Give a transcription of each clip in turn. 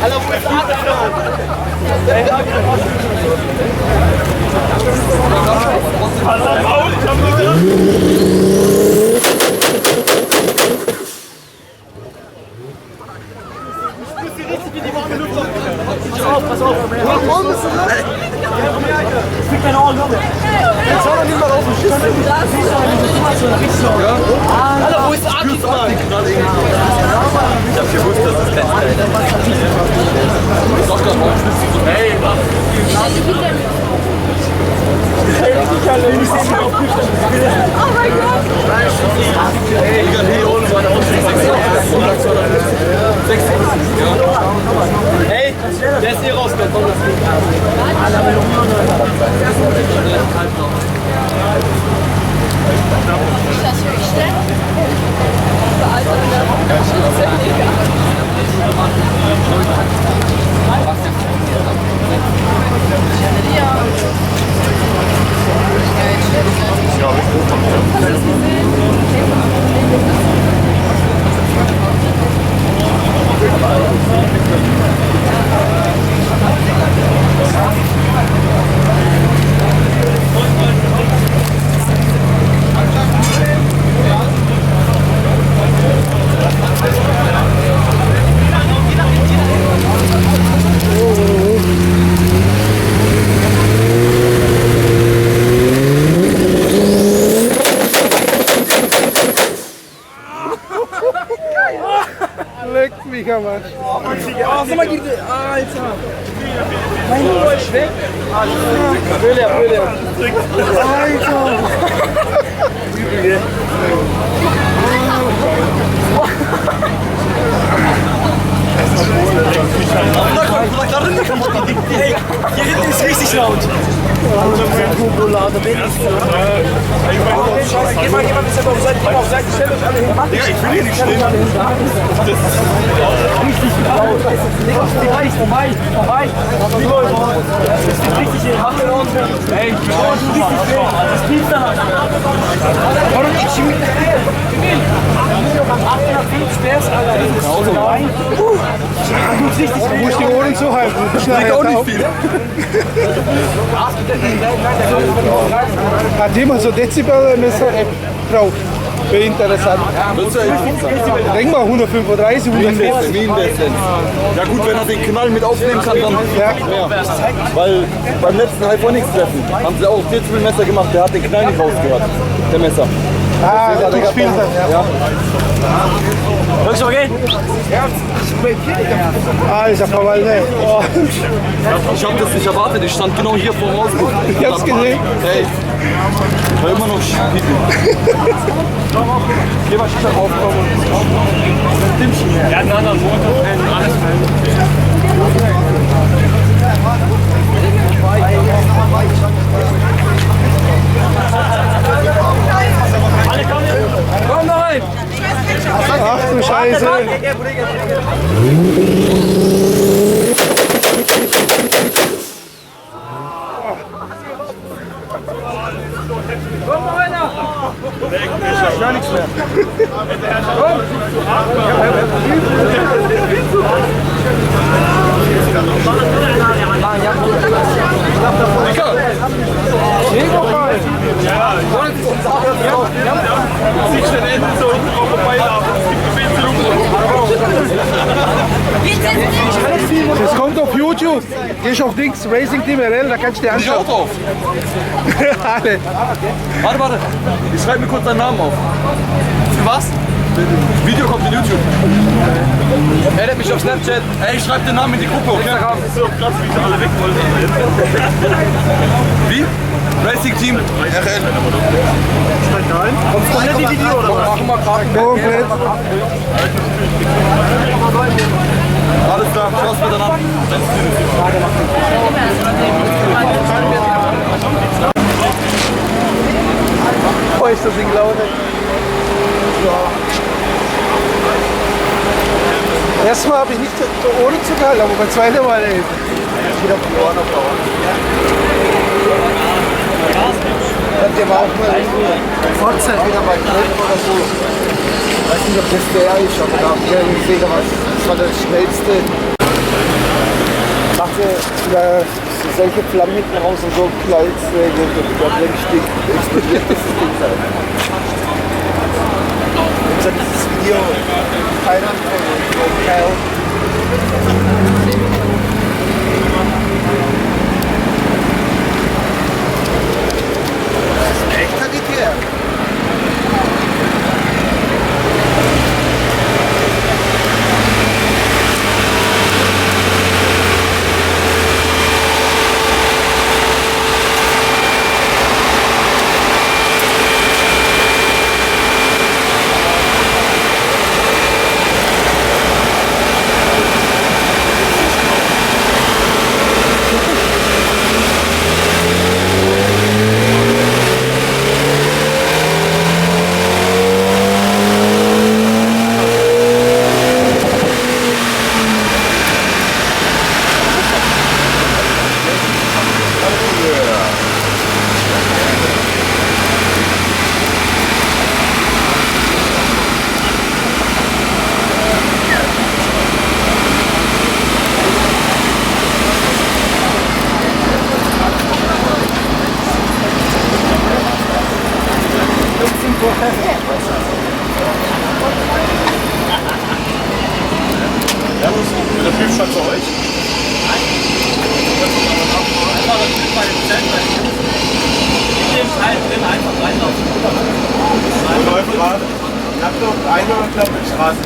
Alle USA gefahren. Pass auf. Ich krieg keine Ohren, Junge. Jetzt schau doch nicht mal auf den Schiff. Alter, wo ist der Akku? Ich hab gewusst, dass es kein Teil ist. Hey, was? Oh mein Gott! Hey, der ist hier rausgekommen. Ist das höchste? Leck mich am Arsch. Oh, sag mal, gib dir. Alter. Mein Gott, ist weg. Böller. Alter. Hey, hier hinten ist richtig laut. Geh mal ein bisschen auf Seite, stellt euch alle hin. Digga, ich will hier nicht stehen. Richtig laut. Vorbei. Das ist richtig hier. Ey, ich bin das piepst dann. Warum ich mit der Tür? Am 850 wär's, Alter. Du musst die Ohren zuhalten. Ich leg auch nicht viel. Hat jemand so Dezibel-Messer-App drauf? Wäre interessant. Denk mal 135, 140. Minendeszenz. Ja gut, wenn er den Knall mit aufnehmen kann, dann Ja. mehr. Weil beim letzten Hyphonics-Treffen haben sie auch Dezibel-Messer gemacht, der hat den Knall nicht rausgehört. Der Messer. Ah, das tut viel dann, ja. Willst du gehen? Alter, Verwalter. Oh. Ich hab das nicht erwartet, ich stand genau hier vor dem Ausguck. Ich hab's gesehen. Ey, war immer noch Spiegel. Geh mal Shisha aufkommen. Er hat einen anderen Motor. Alles alle kommen. Komm noch rein. Ach du Scheiße. Komm noch einer. Gar nichts mehr. Das kommt auf YouTube. Gehst auf Dings, Racing Team RL, da kannst du dir Ich auch anschauen. drauf. Alle. Warte. Ich schreibe mir kurz deinen Namen auf. Für was? Video kommt in YouTube. Addet mich auf Snapchat. Ey, ich schreib den Namen in die Gruppe, okay? Ist so krass, wie sie alle weg wollen. Wie? Racing Team RL. Komplett die Video oder was? Machen wir gerade. Komplett. Alles klar, schaust mir dann an. Oh, ist das Ding laut. Erstmal habe ich nicht die Ohren zugehalten, aber beim zweiten Mal, ey. Wieder auf die Ohren aufbauen. Der war auch mal Vorzeit wieder bei Köln oder so. Ich weiß nicht, ob das der ist, aber da habe ich ja gesehen, das war der schnellste Macht ihr solche Flammen raus und so Kreuzsäge, da richtig explodiert das Ding sein. Gibt es dieses Video, Thailand von Kyle? Das ist echt Militär. Mit der Prüfstand für euch? Läuft gerade. Ich hab noch eine und glaube die Straße.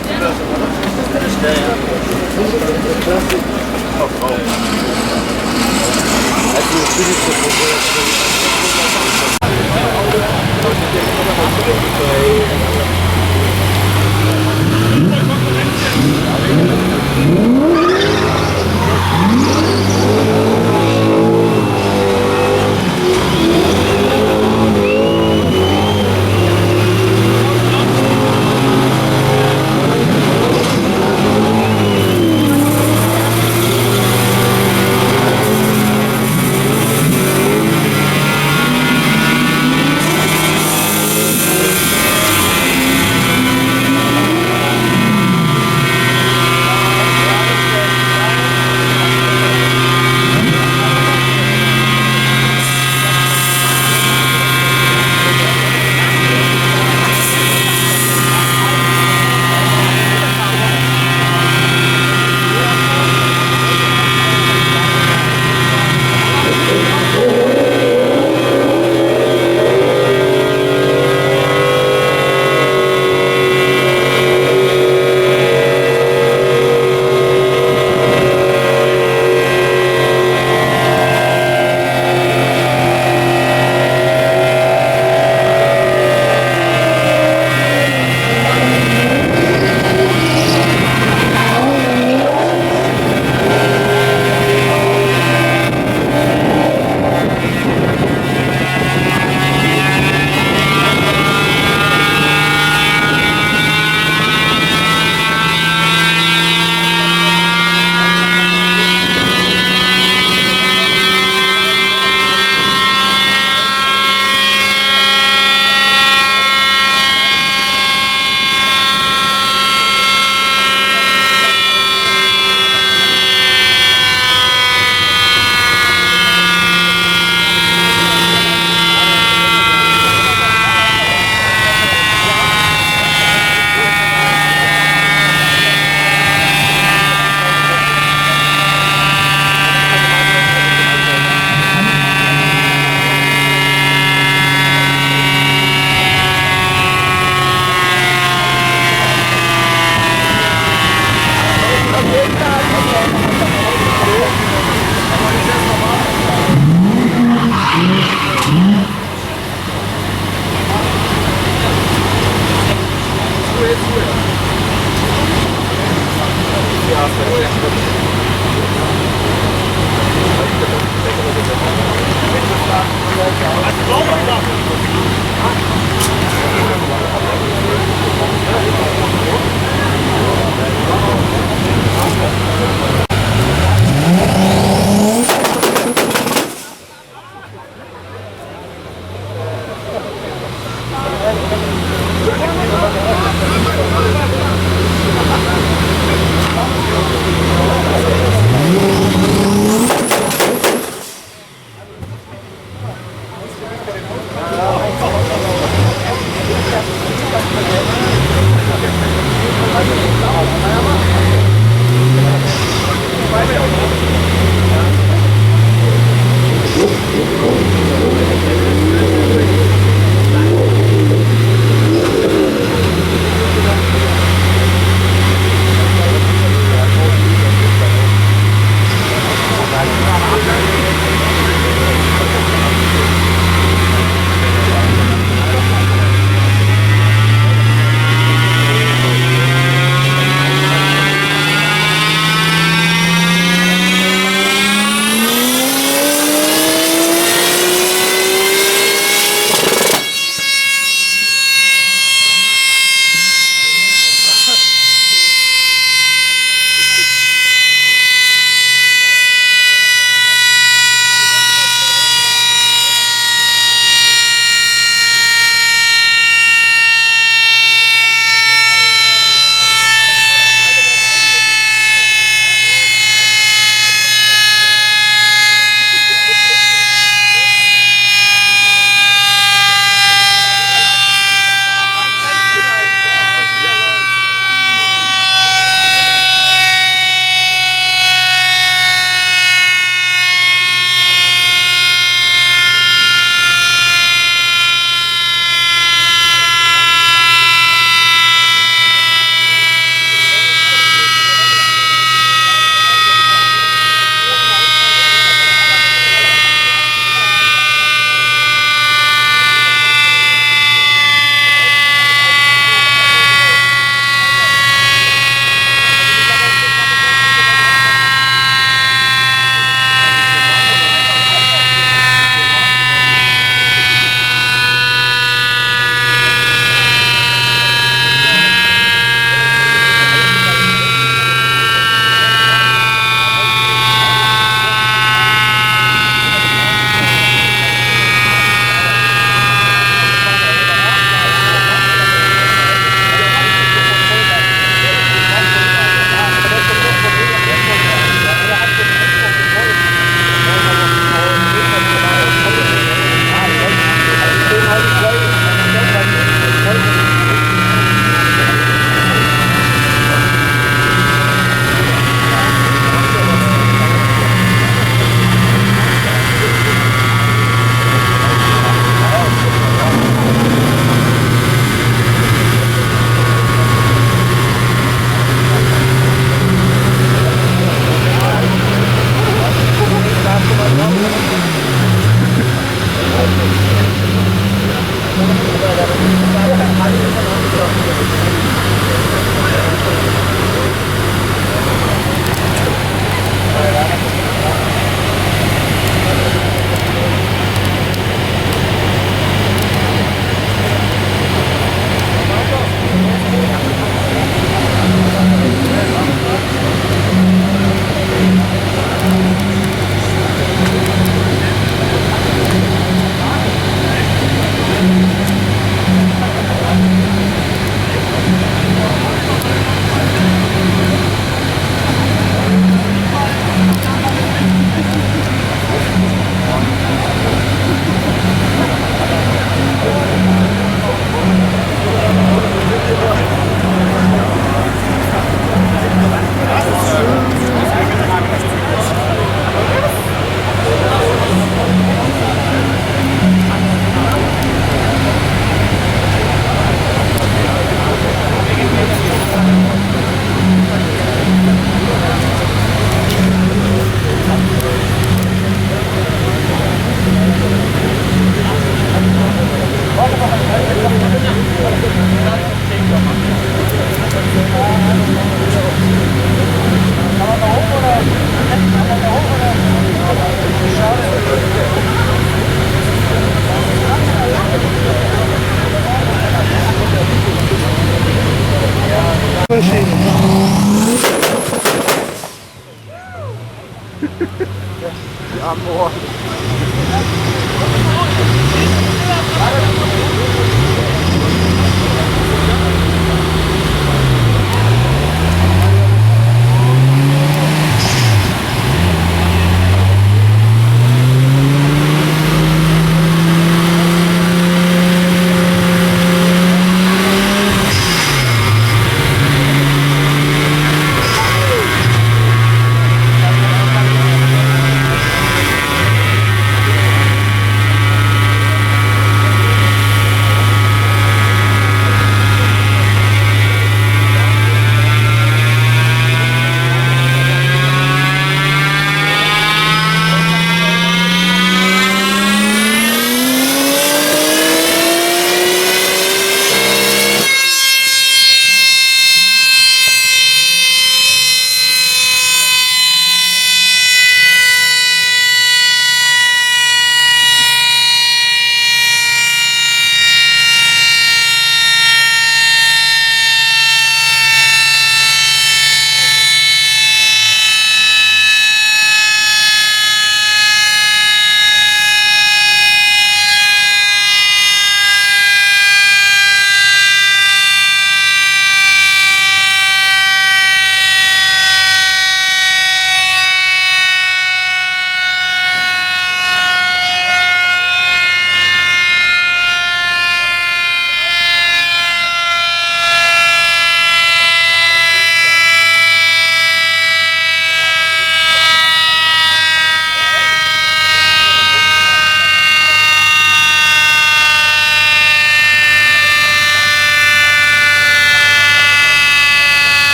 Ja, boah.